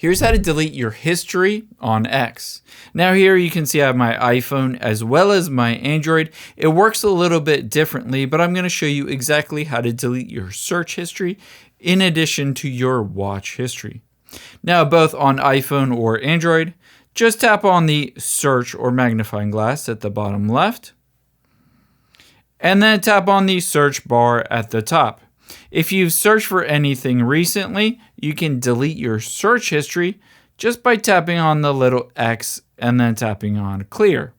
Here's how to delete your history on X. Now here you can see I have my iPhone as well as my Android. It works a little bit differently, but I'm going to show you exactly how to delete your search history in addition to your watch history. Now both on iPhone or Android, just tap on the search or magnifying glass at the bottom left, and then tap on the search bar at the top. If you've searched for anything recently, you can delete your search history just by tapping on the little X and then tapping on clear.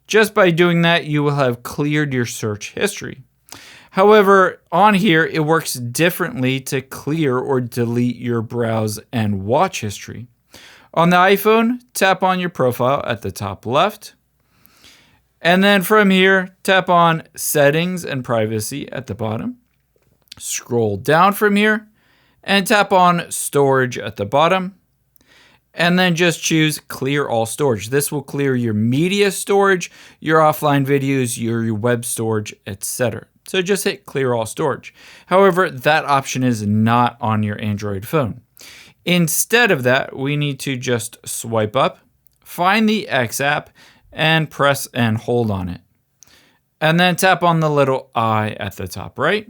Just by doing that, you will have cleared your search history. However, on here, it works differently to clear or delete your browse and watch history. On the iPhone, tap on your profile at the top left. And then from here, tap on Settings and Privacy at the bottom. Scroll down from here and tap on Storage at the bottom. And then just choose Clear All Storage. This will clear your media storage, your offline videos, your web storage, etc. So just hit Clear All Storage. However, that option is not on your Android phone. Instead of that, we need to just swipe up, find the X app, and press and hold on it. And then tap on the little I at the top right.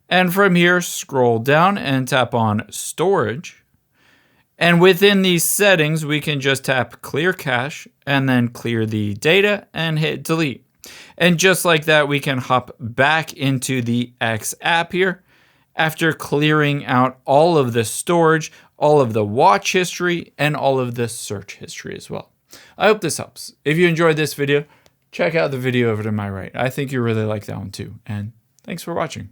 And from here, scroll down and tap on Storage. And within these settings, we can just tap Clear Cache and then clear the data and hit Delete. And just like that, we can hop back into the X app here after clearing out all of the storage, all of the watch history, and all of the search history as well. I hope this helps. If you enjoyed this video, check out the video over to my right. I think you really like that one too. And thanks for watching.